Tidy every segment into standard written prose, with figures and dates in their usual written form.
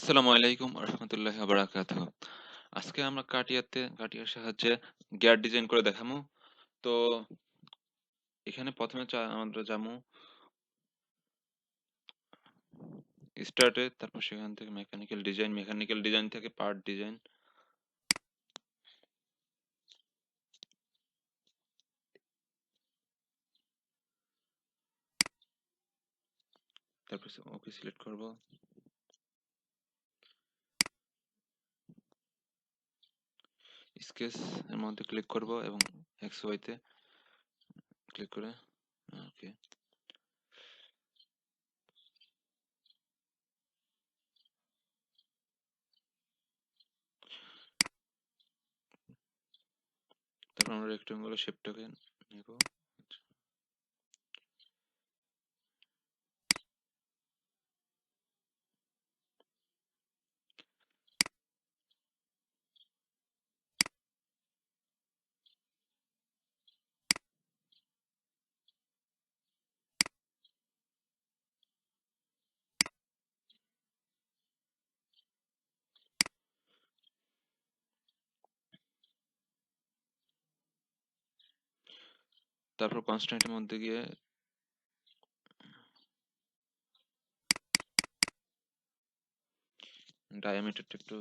আসসালামু আলাইকুম রহমতুল্লাহি ওয়া বারাকাতুহু। আজকে আমরা কাটিয়ার সাহায্যে গিয়ার ডিজাইন করে দেখামু। তো এখানে প্রথমে আমরা যামু স্টার্টে, তারপর সেখান থেকে মেকানিক্যাল ডিজাইন থেকে পার্ট ডিজাইন, তারপর ওকে সিলেক্ট করব। স্কেচ এর মধ্যে ক্লিক করব এবং এক্স ওয়াই তে ক্লিক করে ওকে। তারপর আমরা রেক্টেঙ্গুলার শেপটাকে নেব। তারপর কনস্ট্যান্টের মধ্যে গিয়ে ডায়ামিটারটা একটু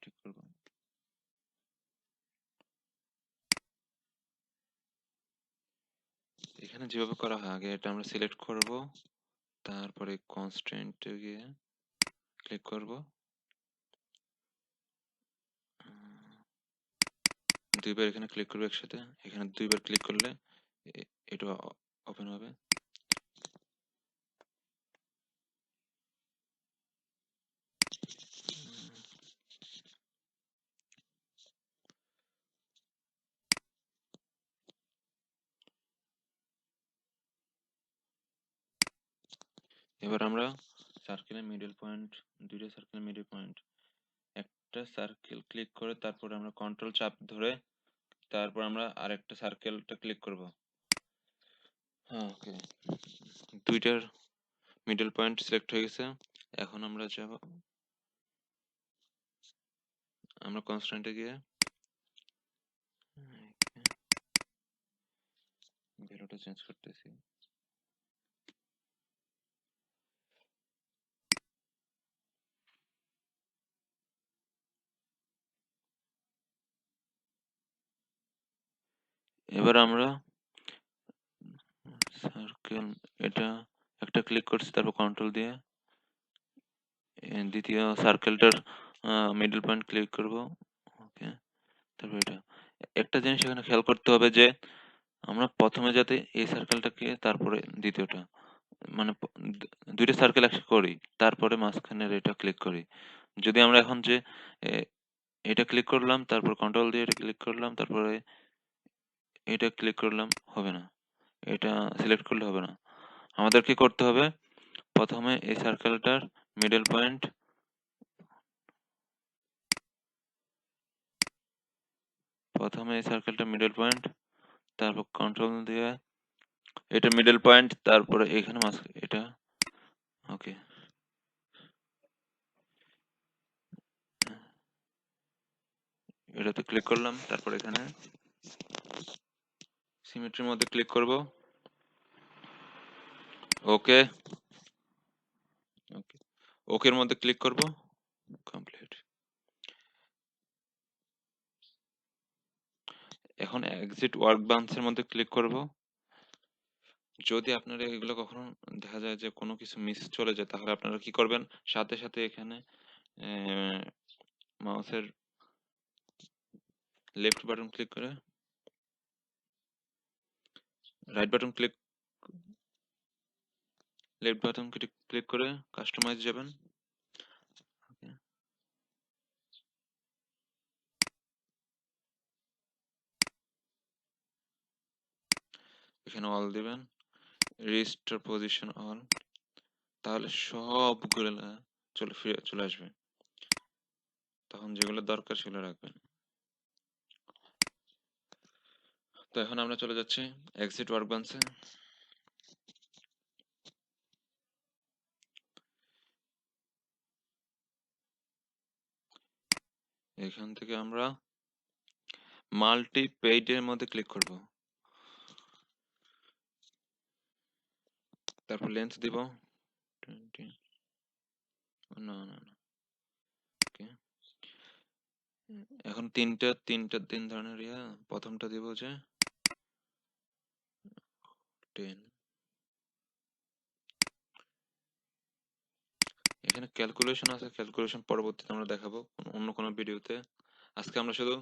ঠিক করব। এখানে যেভাবে করা হয় আগে এটা আমরা সিলেক্ট করব, তারপরে কনস্ট্যান্টে গিয়ে ক্লিক করব, দুইবার এখানে ক্লিক করবে একসাথে। এখানে দুইবার ক্লিক করলে এটা ওপেন হবে। এবার আমরা সার্কেলের মিডল পয়েন্ট, দুইটা সার্কেলের মিডল পয়েন্ট, একটা সার্কেল ক্লিক করে তারপর আমরা কন্ট্রোল চাপ ধরে তারপর আমরা আরেকটা সার্কেলটা ক্লিক করব। হ্যাঁ, ওকে, দুইটার মিডল পয়েন্ট সিলেক্ট হয়ে গেছে। এখন আমরা যাব, আমরা কনস্ট্যান্টে গিয়ে ভ্যালুটা চেঞ্জ করতেছি। এবার আমরা সার্কেল, এটা একটা ক্লিক করছি, তারপর কন্ট্রোল দিয়ে দ্বিতীয় সার্কেলটার মিডল পয়েন্ট ক্লিক করব। ওকে, তারপর এটা একটা জিনিস এখানে খেয়াল করতে হবে যে আমরা প্রথমে যাতে এই সার্কেলটাকে তারপরে দ্বিতীয়টা, মানে দুইটা সার্কেল একসাথে করি, তারপরে মাঝখানের এটা ক্লিক করি। যদি আমরা এখন যে এ, এটা ক্লিক করলাম, তারপর কন্ট্রোল দিয়ে এটা ক্লিক করলাম, তারপরে এটা ক্লিক করলাম, হবে না। এটা সিলেক্ট করলে হবে না। আমাদের কি করতে হবে, প্রথমে এই সার্কেলটার মিডল পয়েন্ট, তারপর কন্ট্রোল দিয়ে এটা মিডল পয়েন্ট, তারপরে এখানে এটা ওকে, এটাতে ক্লিক করলাম, তারপর এখানে সিমেট্রির মধ্যে ক্লিক করব। ওকে, ওকে, ওকের মধ্যে ক্লিক করব। কমপ্লিট। এখন এক্সিট ওয়ার্ক বান্সের মধ্যে ক্লিক করব। যদি আপনারা এগুলো কখনো দেখা যায় যে কোনো কিছু মিস চলে যায়, তাহলে আপনারা কি করবেন, সাথে সাথে এখানে মাউসের লেফট বাটন ক্লিক করে right button click left button click করে কাস্টমাইজ যাবেন। Okay, এখানে অল দিবেন, রিস্টোর পজিশন অল, তাহলে সবগুলো চলে আসবে। তখন যেগুলো দরকার সেগুলো রাখবেন। তো এখন আমরা চলে যাচ্ছি এক্সিট ওয়ার্কবেঞ্চে। এখান থেকে আমরা মাল্টি পেইডের মধ্যে ক্লিক করব, তারপর লেন্স দিব 20, না না না, ওকে। এখন তিন ধরনের প্রথমটা দিব যে 10। এখানে ক্যালকুলেশন আছে, ক্যালকুলেশন পরবর্তীতে আমরা দেখাবো অন্য কোনো ভিডিওতে। আজকে আমরা শুধু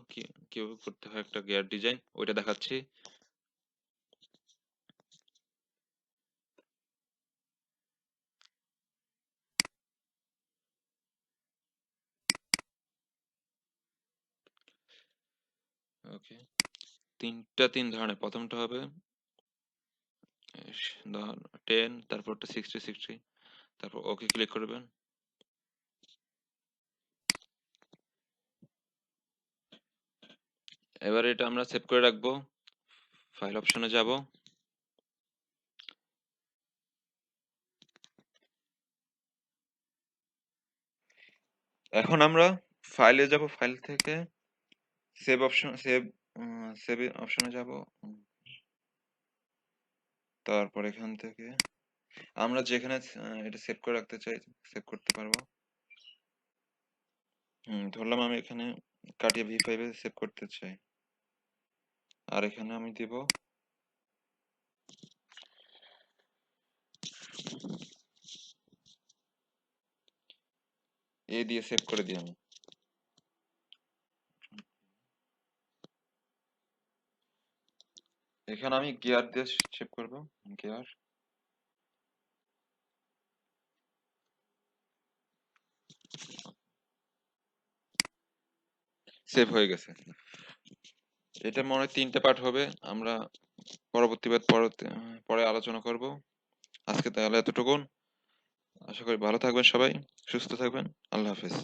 কিভাবে করতে হয় একটা গিয়ার ডিজাইন ওইটা দেখাচ্ছি। ওকে, তিন ধরনের, প্রথমটা হবে 10, তারপরটা 60, তারপর ওকে ক্লিক করবেন। এবার এটা আমরা সেভ করে রাখবো, ফাইল অপশনে যাব, এখন আমরা ফাইলে যাব, ফাইল থেকে সেভ অপশন, সেভ অপশনে যাব, তারপর এখান থেকে আমরা যেখানে এটা সেভ করে রাখতে চাই সেভ করতে পারবো। ধরলাম আমি এখানে কাটিয়া V5 এ সেভ করতে চাই, আর এখানে আমি দিব এ দিয়ে সেভ করে দিই আমি। এখানে আমি গিয়ার দিয়ে সেভ করব, গিয়ার সেভ হয়ে গেছে। এটা মনে হয় 3টে পার্ট হবে, আমরা পরে আলোচনা করব। আজকে তাহলে এতটুকুন। আশা করি ভালো থাকবেন সবাই, সুস্থ থাকবেন। আল্লাহ হাফেজ।